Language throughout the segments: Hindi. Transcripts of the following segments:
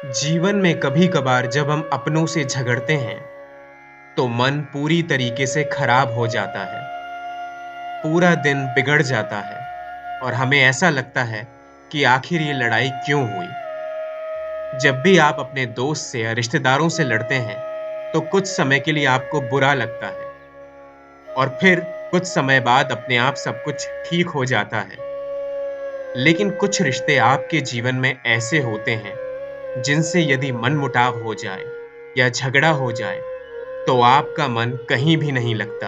जीवन में कभी-कभार जब हम अपनों से झगड़ते हैं, तो मन पूरी तरीके से खराब हो जाता है। पूरा दिन बिगड़ जाता है और हमें ऐसा लगता है कि आखिर ये लड़ाई क्यों हुई? जब भी आप अपने दोस्त से या रिश्तेदारों से लड़ते हैं, तो कुछ समय के लिए आपको बुरा लगता है और फिर कुछ समय बाद अपने आप सब कुछ ठीक हो जाता है। लेकिन कुछ रिश्ते आपके जीवन में ऐसे होते हैं, जिनसे यदि मनमुटाव हो जाए या झगड़ा हो जाए, तो आपका मन कहीं भी नहीं लगता।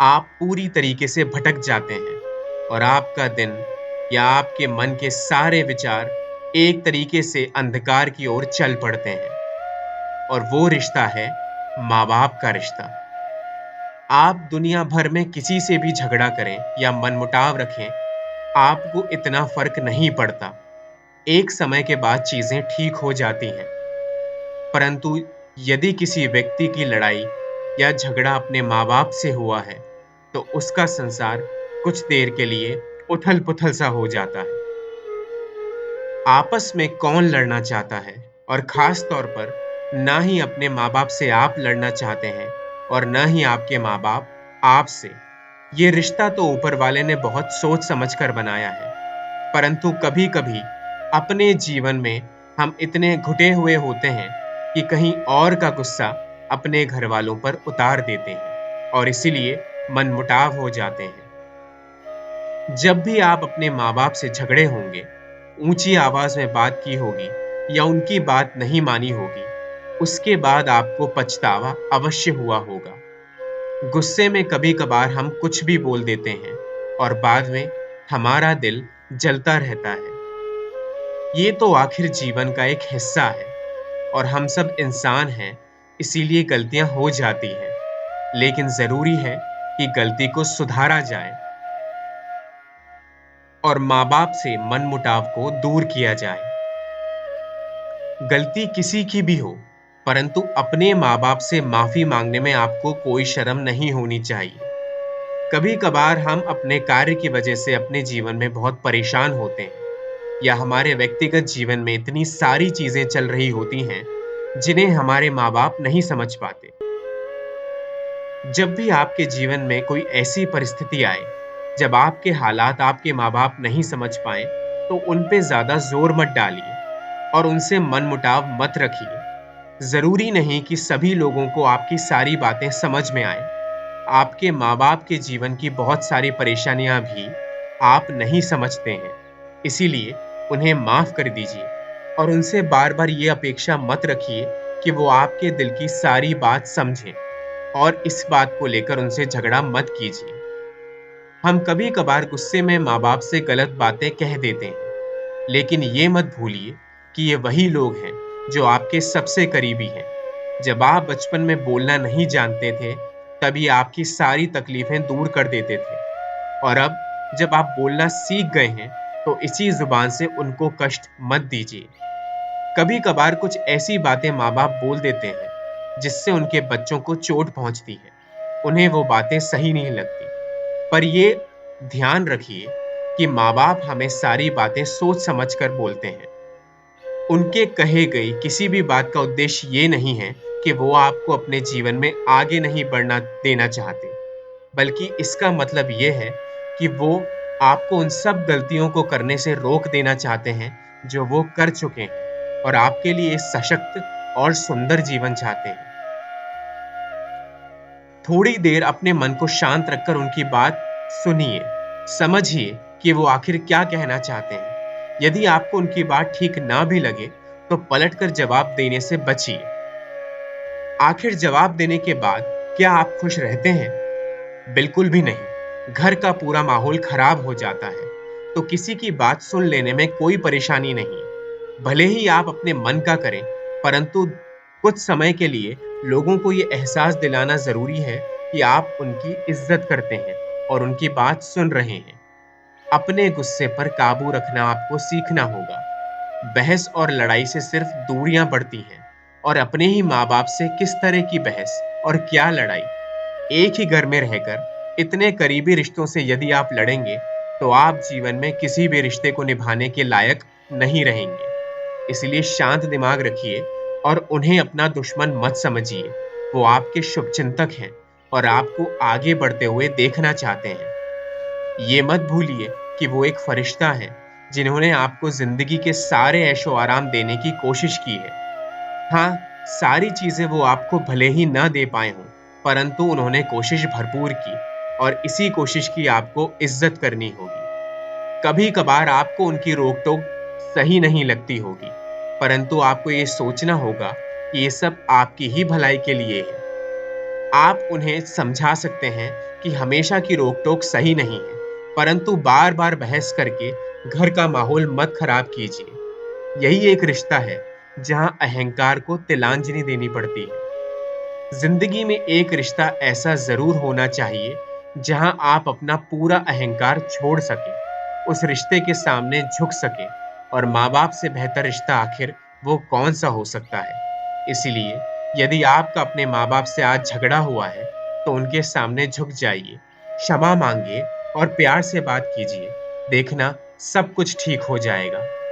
आप पूरी तरीके से भटक जाते हैं और आपका दिन या आपके मन के सारे विचार एक तरीके से अंधकार की ओर चल पड़ते हैं। और वो रिश्ता है माँ-बाप का रिश्ता। आप दुनिया भर में किसी से भी झगड़ा करें या मनमुटाव रखें, आपको इतना फर्क नहीं पड़ता। एक समय के बाद चीजें ठीक हो जाती हैं। परंतु यदि किसी व्यक्ति की लड़ाई या झगड़ा अपने माँ-बाप से हुआ है, तो उसका संसार कुछ देर के लिए उथल-पुथल सा हो जाता है। आपस में कौन लड़ना चाहता है? और खास तौर पर ना ही अपने माँ-बाप से आप लड़ना चाहते हैं और ना ही आपके माँ-बाप आपसे। ये रिश्ता तो ऊपर वाले ने बहुत सोच समझ कर बनाया है, परंतु कभी-कभी अपने जीवन में हम इतने घुटे हुए होते हैं कि कहीं और का गुस्सा अपने घर वालों पर उतार देते हैं और इसीलिए मनमुटाव हो जाते हैं। जब भी आप अपने माँ-बाप से झगड़े होंगे, ऊंची आवाज में बात की होगी या उनकी बात नहीं मानी होगी, उसके बाद आपको पछतावा अवश्य हुआ होगा। गुस्से में कभी-कभार हम कुछ भी बोल देते हैं और बाद में हमारा दिल जलता रहता है। ये तो आखिर जीवन का एक हिस्सा है और हम सब इंसान हैं, इसीलिए गलतियां हो जाती हैं। लेकिन जरूरी है कि गलती को सुधारा जाए और माँ-बाप से मनमुटाव को दूर किया जाए। गलती किसी की भी हो, परंतु अपने माँ-बाप से माफी मांगने में आपको कोई शर्म नहीं होनी चाहिए। कभी-कभार हम अपने कार्य की वजह से अपने जीवन में बहुत परेशान होते हैं या हमारे व्यक्तिगत जीवन में इतनी सारी चीजें चल रही होती हैं, जिन्हें हमारे माँ-बाप नहीं समझ पाते। जब भी आपके जीवन में कोई ऐसी परिस्थिति आए, जब आपके हालात आपके माँ-बाप नहीं समझ पाएँ, तो उन पे ज़्यादा ज़ोर मत डालिए और उनसे मनमुटाव मत रखिए। ज़रूरी नहीं कि सभी लोगों को आपकी सारी बातें समझ में आएँ। आपके माँ-बाप के जीवन की बहुत सारी परेशानियाँ भी आप नहीं समझते हैं। इसीलिए उन्हें माफ़ कर दीजिए और उनसे बार-बार ये अपेक्षा मत रखिए कि वो आपके दिल की सारी बात समझें और इस बात को लेकर उनसे झगड़ा मत कीजिए। हम कभी-कभार गुस्से में माँ-बाप से गलत बातें कह देते हैं, लेकिन ये मत भूलिए कि ये वही लोग हैं जो आपके सबसे करीबी हैं। जब आप बचपन में बोलना नहीं जानते थे, तभी आपकी सारी तकलीफें दूर कर देते थे और अब जब आप बोलना सीख गए हैं, तो इसी ज़ुबान से उनको कष्ट मत दीजिए। कभी-कभार कुछ ऐसी बातें माँ-बाप बोल देते हैं, जिससे उनके बच्चों को चोट पहुँचती है। उन्हें वो बातें सही नहीं लगती। पर ये ध्यान रखिए कि माँ-बाप हमें सारी बातें सोच समझ कर बोलते हैं। उनके कहे गई किसी भी बात का उद्देश्य ये नहीं है कि वो आपको अपने जीवन में आगे नहीं बढ़ना देना चाहते, बल्कि इसका मतलब ये है कि वो आपको उन सब गलतियों को करने से रोक देना चाहते हैं, जो वो कर चुके हैं और आपके लिए सशक्त और सुंदर जीवन चाहते हैं। थोड़ी देर अपने मन को शांत रखकर उनकी बात सुनिए, समझिए कि वो आखिर क्या कहना चाहते हैं। यदि आपको उनकी बात ठीक ना भी लगे, तो पलटकर जवाब देने से बचिए। आखिर जवाब देने के बाद क्या आप खुश रहते हैं? बिल्कुल भी नहीं। घर का पूरा माहौल खराब हो जाता है। तो किसी की बात सुन लेने में कोई परेशानी नहीं है। भले ही आप अपने मन का करें, परंतु कुछ समय के लिए लोगों को ये एहसास दिलाना ज़रूरी है कि आप उनकी इज़्ज़त करते हैं और उनकी बात सुन रहे हैं। अपने गुस्से पर काबू रखना आपको सीखना होगा। बहस और लड़ाई से सिर्फ दूरियां बढ़ती हैं और अपने ही माँ-बाप से किस तरह की बहस और क्या लड़ाई। एक ही घर में रहकर इतने करीबी रिश्तों से यदि आप लड़ेंगे, तो आप जीवन में किसी भी रिश्ते को निभाने के लायक नहीं रहेंगे। इसलिए शांत दिमाग रखिए और उन्हें अपना दुश्मन मत समझिए। वो आपके शुभचिंतक हैं और आपको आगे बढ़ते हुए देखना चाहते हैं। ये मत भूलिए कि वो एक फरिश्ता है जिन्होंने आपको जिंदगी के सारे ऐशो आराम देने की कोशिश की है। हाँ, सारी चीजें वो आपको भले ही ना दे पाए हों, परंतु उन्होंने कोशिश भरपूर की और इसी कोशिश की आपको इज्जत करनी होगी। कभी-कभार आपको उनकी रोक-टोक सही नहीं लगती होगी, परंतु आपको ये सोचना होगा कि ये सब आपकी ही भलाई के लिए है। आप उन्हें समझा सकते हैं कि हमेशा की रोक-टोक सही नहीं है, परंतु बार-बार बहस करके घर का माहौल मत खराब कीजिए। यही एक रिश्ता है जहां अहंकार को तिलांजलि देनी पड़ती है। जिंदगी में एक रिश्ता ऐसा जरूर होना चाहिए जहां आप अपना पूरा अहंकार छोड़ सकें, उस रिश्ते के सामने झुक सकें और माँ बाप से बेहतर रिश्ता आखिर वो कौन सा हो सकता है। इसीलिए यदि आपका अपने माँ बाप से आज झगड़ा हुआ है तो उनके सामने झुक जाइए, क्षमा मांगिए और प्यार से बात कीजिए। देखना सब कुछ ठीक हो जाएगा।